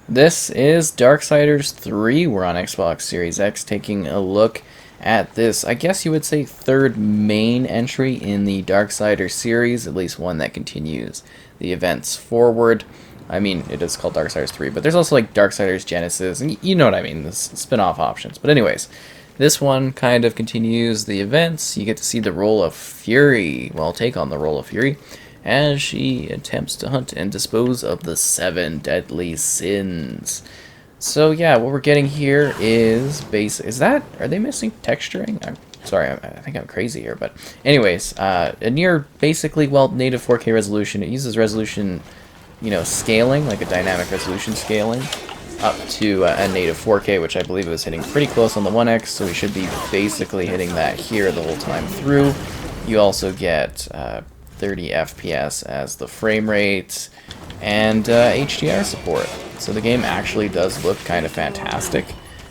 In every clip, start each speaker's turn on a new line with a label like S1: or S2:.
S1: This is Darksiders 3. We're on Xbox Series X taking a look at this, I guess you would say, third main entry in the Darksiders series, at least one that continues the events forward. I mean, it is called Darksiders 3, but there's also like Darksiders Genesis, and you know what I mean, the spin-off options. But anyways, this one kind of continues the events. You get to see the role of Fury, well, take on the role of Fury, as she attempts to hunt and dispose of the 7 deadly sins. So yeah, what we're getting here is are they missing texturing? I'm sorry, I think I'm crazy here, but anyways, a near basically, well, native 4K resolution. It uses resolution, scaling, like a dynamic resolution scaling, up to a native 4K, which I believe it was hitting pretty close on the 1X, so we should be basically hitting that here the whole time through. You also get 30 FPS as the frame rate, and HDR support. So the game actually does look kind of fantastic.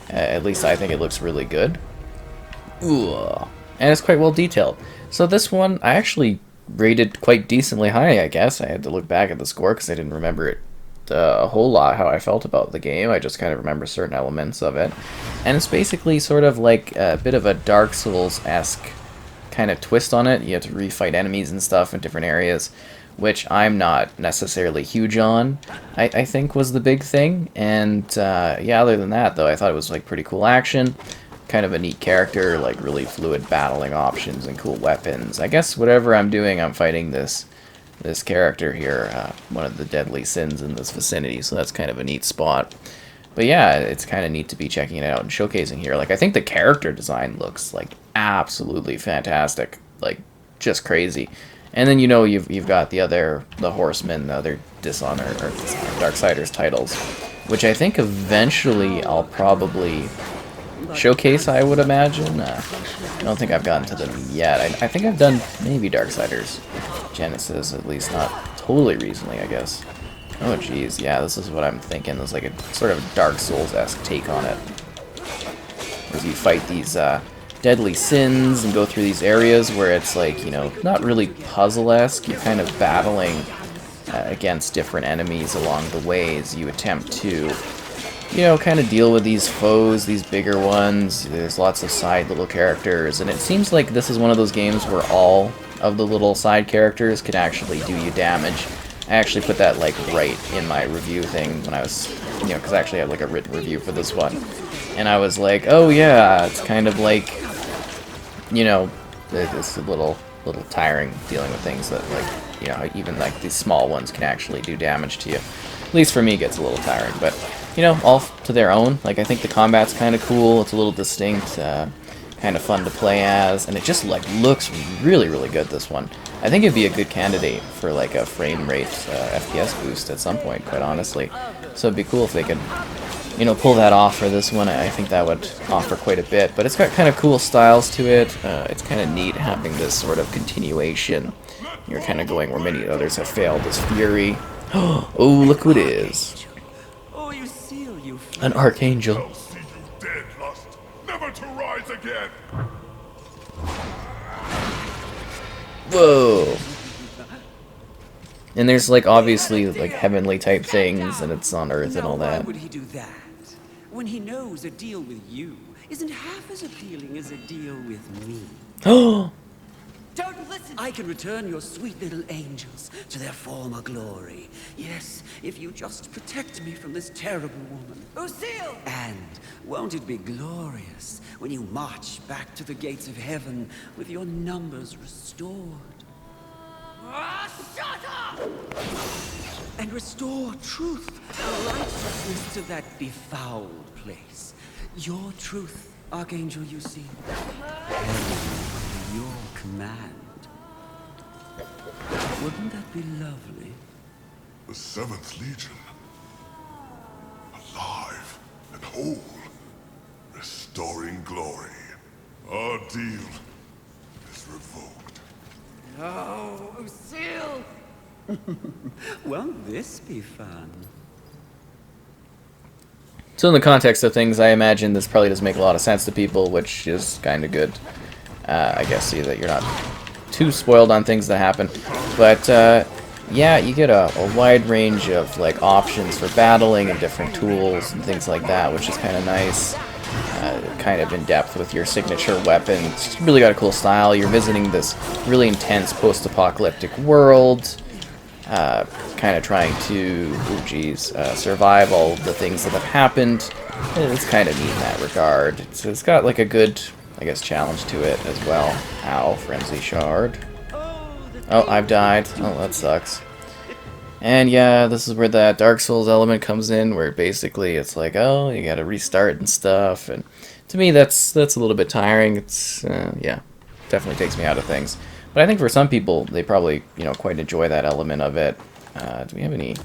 S1: At least I think it looks really good. Ooh. And it's quite well detailed. So this one I actually rated quite decently high, I guess. I had to look back at the score because I didn't remember it a whole lot how I felt about the game. I just kind of remember certain elements of it. And it's basically sort of like a bit of a Dark Souls-esque kind of twist on it. You have to refight enemies and stuff in different areas, which I'm not necessarily huge on, I think was the big thing. And yeah, other than that though, I thought it was like pretty cool action, kind of a neat character, like really fluid battling options and cool weapons. I guess whatever I'm doing, I'm fighting this character here, one of the deadly sins in this vicinity, so that's kind of a neat spot. But yeah, it's kind of neat to be checking it out and showcasing here. Like, I think the character design looks like absolutely fantastic, like just crazy. And then you've got the Horsemen, the other Darksiders titles, which I think eventually I'll probably showcase, I would imagine. I don't think I've gotten to them yet. I think I've done maybe Darksiders Genesis, at least not totally recently, I guess. Oh geez, yeah, this is what I'm thinking. There's like a sort of Dark Souls-esque take on it. As you fight these deadly sins and go through these areas where it's like, not really puzzle-esque. You're kind of battling against different enemies along the way as you attempt to, kind of deal with these foes, these bigger ones. There's lots of side little characters, and it seems like this is one of those games where all of the little side characters can actually do you damage. I actually put that like right in my review thing when I was, because I actually had like a written review for this one, and I was like, oh yeah, it's kind of like, it's a little tiring dealing with things that, like, even like these small ones can actually do damage to you. At least for me, it gets a little tiring, but all to their own. Like, I think the combat's kind of cool. It's a little distinct, kind of fun to play as, and it just like looks really, really good, this one. I think it'd be a good candidate for like a frame rate FPS boost at some point, quite honestly. So it'd be cool if they could, pull that off for this one. I think that would offer quite a bit, but it's got kind of cool styles to it. It's kind of neat having this sort of continuation. You're kind of going where many others have failed, this Fury. Oh, look who it is. An Archangel. Whoa. And there's like obviously like heavenly type things, and it's on Earth and all that.
S2: Why would he do that when he knows a deal with you isn't half as appealing as a deal with me?
S1: Oh.
S2: Don't listen! I can return your sweet little angels to their former glory. Yes, if you just protect me from this terrible woman. Lucille! And won't it be glorious when you march back to the gates of heaven with your numbers restored? Shut up! And restore truth and righteousness to that befouled place. Your truth, Archangel, you see. Your command. Wouldn't that be lovely?
S3: The 7th Legion. Alive and whole. Restoring glory. Our deal is revoked.
S2: Oh, Lucille! Won't this be fun?
S1: So in the context of things, I imagine this probably doesn't make a lot of sense to people, which is kind of good. I guess, see that you're not too spoiled on things that happen. But yeah, you get a wide range of like options for battling and different tools and things like that, which is kind of nice. Kind of in depth with your signature weapon. It's really got a cool style. You're visiting this really intense post-apocalyptic world, kind of trying to, survive all of the things that have happened. And it's kind of neat in that regard. It's got like a good, I guess, challenge to it as well. Ow, frenzy shard. Oh, I've died. Oh, that sucks. And yeah, this is where that Dark Souls element comes in, where basically it's like, oh, you gotta restart and stuff. And to me, that's a little bit tiring. It's, yeah, definitely takes me out of things. But I think for some people, they probably, quite enjoy that element of it. Do we have anything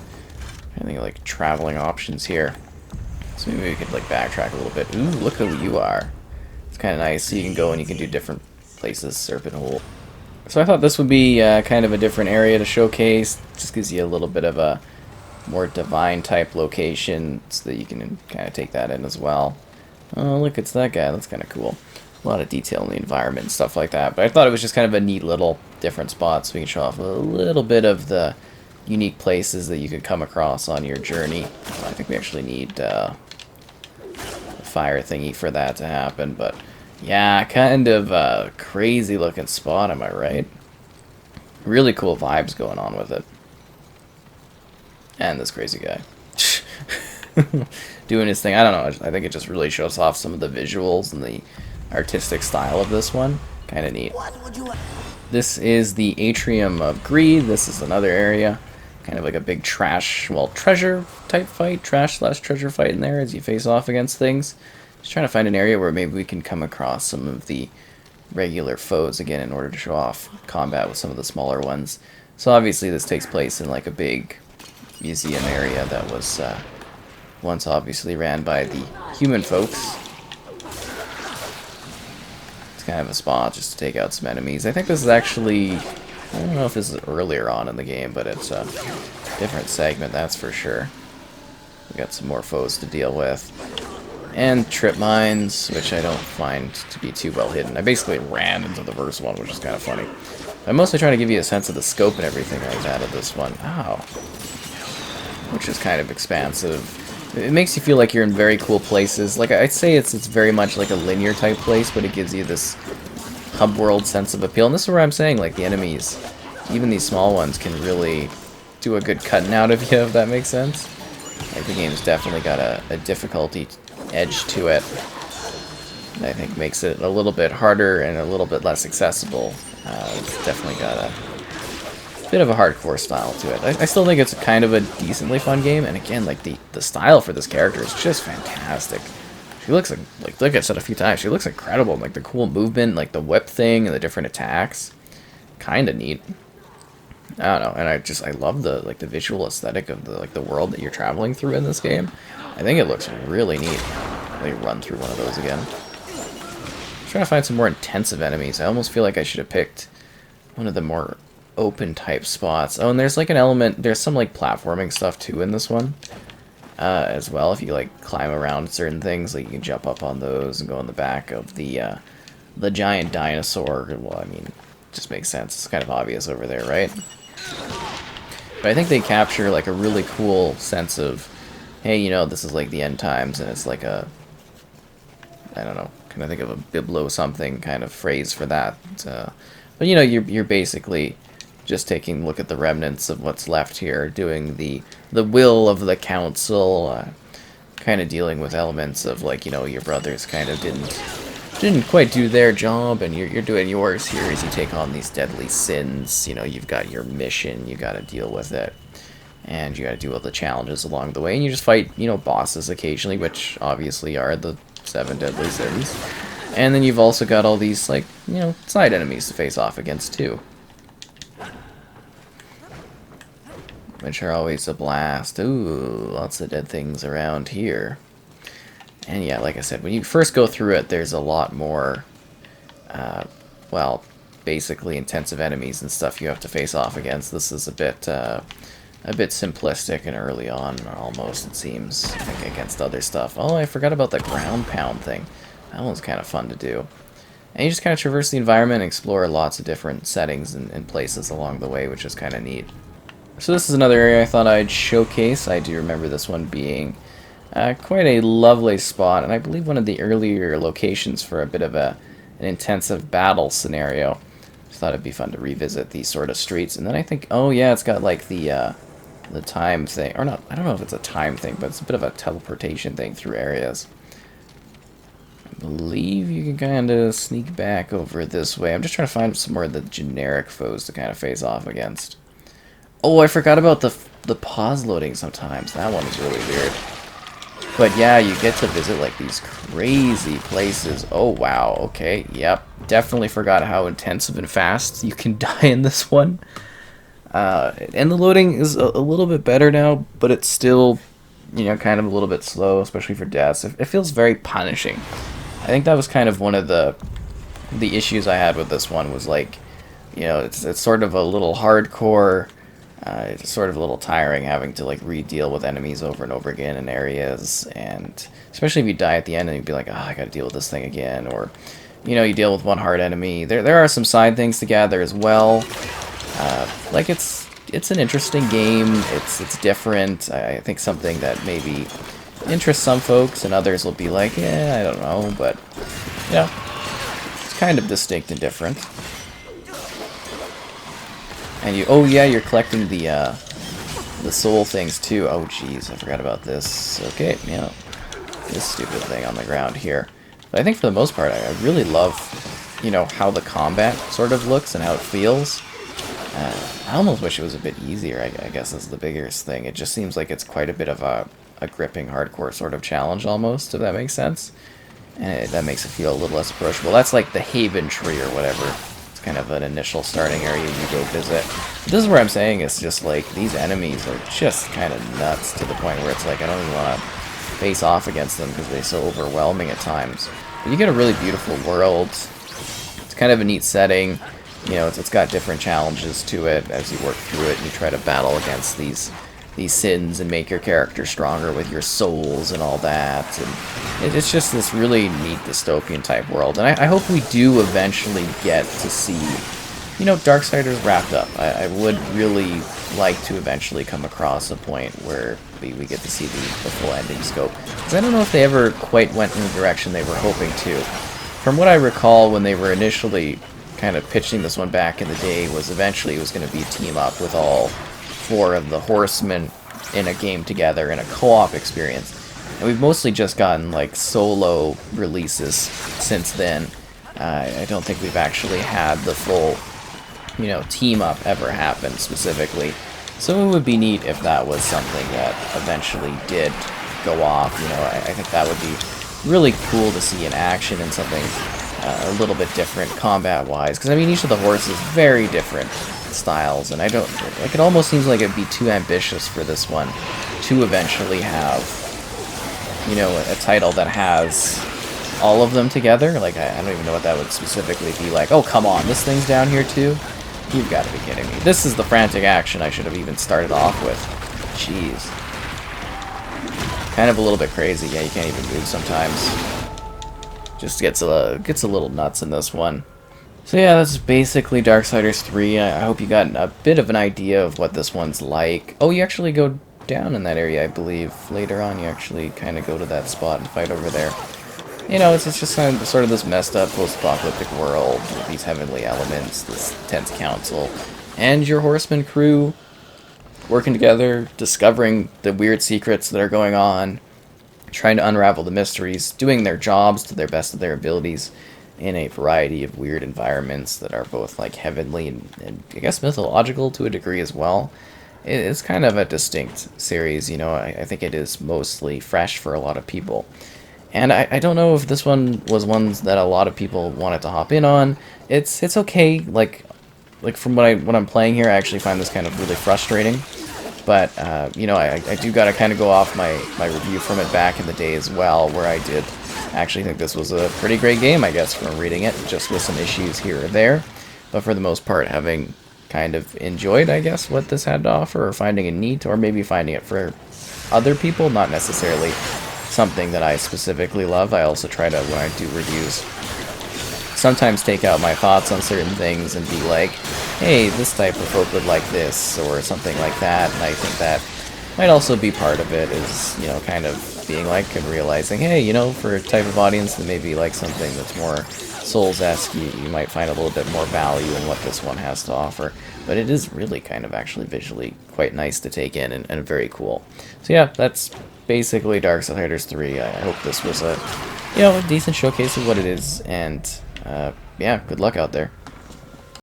S1: like traveling options here? So maybe we could like backtrack a little bit. Ooh, look who you are. It's kind of nice. So you can go and you can do different places, Serpent Hole. So I thought this would be kind of a different area to showcase. Just gives you a little bit of a more divine type location so that you can kind of take that in as well. Oh, look, it's that guy. That's kind of cool. A lot of detail in the environment and stuff like that. But I thought it was just kind of a neat little different spot so we can show off a little bit of the unique places that you could come across on your journey. I think we actually need a fire thingy for that to happen, but yeah, kind of a crazy looking spot, am I right? Really cool vibes going on with it. And this crazy guy. Doing his thing. I don't know, I think it just really shows off some of the visuals and the artistic style of this one. Kind of neat. This is the Atrium of Greed. This is another area. Kind of like a big treasure type fight. Trash/treasure fight in there as you face off against things. Just trying to find an area where maybe we can come across some of the regular foes again in order to show off combat with some of the smaller ones. So obviously this takes place in like a big museum area that was once obviously ran by the human folks. It's kind of a spot just to take out some enemies. I think this is actually, I don't know if this is earlier on in the game, but it's a different segment, that's for sure. We got some more foes to deal with. And trip mines, which I don't find to be too well hidden. I basically ran into the first one, which is kind of funny. I'm mostly trying to give you a sense of the scope and everything like that of this one. Ow. Which is kind of expansive. It makes you feel like you're in very cool places. Like, I'd say it's very much like a linear type place, but it gives you this hub world sense of appeal. And this is where I'm saying, like, the enemies, even these small ones, can really do a good cutting out of you, if that makes sense. Like, the game's definitely got a difficulty edge to it that I think makes it a little bit harder and a little bit less accessible. It's definitely got a bit of a hardcore style to it. I still think it's kind of a decently fun game, and again, like the style for this character is just fantastic. She looks like I said a few times, she looks incredible. Like the cool movement, like the whip thing and the different attacks, kind of neat. I don't know, and I love the the visual aesthetic of the world that you're traveling through in this game. I think it looks really neat. Let me run through one of those again. I'm trying to find some more intensive enemies. I almost feel like I should have picked one of the more open type spots. Oh, and there's like an element, there's some like platforming stuff too in this one as well. If you like climb around certain things, like you can jump up on those and go on the back of the giant dinosaur. Well, I mean, it just makes sense. It's kind of obvious over there, right? But I think they capture like a really cool sense of, hey, this is like the end times, and it's like a, I don't know, can I think of a biblo something kind of phrase for that? But you're basically just taking a look at the remnants of what's left here, doing the will of the council, kind of dealing with elements of like, your brothers kind of didn't quite do their job, and you're doing yours here as you take on these deadly sins. You've got your mission, you got to deal with it. And you gotta do all the challenges along the way, and you just fight, bosses occasionally, which obviously are the 7 deadly sins. And then you've also got all these, like, side enemies to face off against, too. Which are always a blast. Ooh, lots of dead things around here. And yeah, like I said, when you first go through it, there's a lot more, well, basically intensive enemies and stuff you have to face off against. This is a bit simplistic and early on, almost, it seems, I think, against other stuff. Oh, I forgot about the ground pound thing. That one's kind of fun to do. And you just kind of traverse the environment and explore lots of different settings and places along the way, which is kind of neat. So this is another area I thought I'd showcase. I do remember this one being quite a lovely spot, and I believe one of the earlier locations for a bit of an intensive battle scenario. Just thought it'd be fun to revisit these sort of streets. And then I think, oh yeah, it's got like the time thing, or not, I don't know if it's a time thing, but it's a bit of a teleportation thing through areas. I believe you can kind of sneak back over this way. I'm just trying to find some more of the generic foes to kind of face off against. Oh, I forgot about the pause loading sometimes. That one is really weird. But yeah, you get to visit like these crazy places. Oh wow, okay, yep. Definitely forgot how intensive and fast you can die in this one. And the loading is a little bit better now, but it's still, you know, kind of a little bit slow, especially for deaths. It feels very punishing. I think that was kind of one of the issues I had with this one was like, you know, it's sort of a little hardcore. It's sort of a little tiring having to like re-deal with enemies over and over again in areas, and especially if you die at the end and you'd be like, oh, I gotta deal with this thing again, or, you know, you deal with one hard enemy. There are some side things to gather as well. Like it's an interesting game. It's different. I think something that maybe interests some folks, and others will be like, yeah, I don't know, but you know, it's kind of distinct and different. And you, oh yeah, you're collecting the soul things too. Oh jeez, I forgot about this. Okay, yeah, this stupid thing on the ground here. But I think for the most part, I really love, you know, how the combat sort of looks and how it feels. I almost wish it was a bit easier, I guess is the biggest thing. It just seems like it's quite a bit of a gripping hardcore sort of challenge almost, if that makes sense. And that makes it feel a little less approachable. That's like the Haven Tree or whatever. Kind of an initial starting area you go visit. This is where I'm saying it's just like these enemies are just kind of nuts to the point where it's like I don't even want to face off against them because they're so overwhelming at times. But you get a really beautiful world. It's kind of a neat setting. You know, it's got different challenges to it as you work through it and you try to battle against these sins and make your character stronger with your souls and all that. And it's just this really neat dystopian type world. And I hope we do eventually get to see, you know, Darksiders wrapped up. I would really like to eventually come across a point where we get to see the full ending scope. Because I don't know if they ever quite went in the direction they were hoping to. From what I recall when they were initially kind of pitching this one back in the day was eventually it was going to be a team up with all 4 of the horsemen in a game together in a co-op experience. And we've mostly just gotten like solo releases since then. I don't think we've actually had the full, you know, team up ever happen specifically. So it would be neat if that was something that eventually did go off. You know, I think that would be really cool to see in action and something a little bit different combat-wise. Because I mean, each of the horses very different styles, and I don't like. It almost seems like it'd be too ambitious for this one to eventually have, you know, a title that has all of them together. Like I don't even know what that would specifically be like. Oh come on, this thing's down here too. You've got to be kidding me. This is the frantic action I should have even started off with. Jeez, kind of a little bit crazy. Yeah, you can't even move sometimes. Just gets a little nuts in this one. So yeah, that's basically Darksiders 3. I hope you got a bit of an idea of what this one's like. Oh, you actually go down in that area, I believe. Later on, you actually kind of go to that spot and fight over there. You know, it's just sort of this messed up post-apocalyptic world with these heavenly elements, this tense council, and your horseman crew working together, discovering the weird secrets that are going on, trying to unravel the mysteries, doing their jobs to their best of their abilities in a variety of weird environments that are both like heavenly and I guess mythological to a degree as well. It's kind of a distinct series, you know. I think it is mostly fresh for a lot of people. And I don't know if this one was one that a lot of people wanted to hop in on. It's okay, like from what I'm playing here, I actually find this kind of really frustrating. But, you know, I do gotta kind of go off my review from it back in the day as well, where I did actually think this was a pretty great game, I guess, from reading it, just with some issues here or there. But for the most part, having kind of enjoyed, I guess, what this had to offer, or finding it neat, or maybe finding it for other people, not necessarily something that I specifically love. I also try to, when I do reviews, sometimes take out my thoughts on certain things and be like, hey, this type of folk would like this, or something like that, and I think that might also be part of it, is, you know, kind of being like and realizing, hey, you know, for a type of audience that maybe like something that's more Souls-esque, you might find a little bit more value in what this one has to offer. But it is really kind of actually visually quite nice to take in, and very cool. So yeah, that's basically Darksiders 3. I hope this was a, you know, a decent showcase of what it is, and yeah, good luck out there.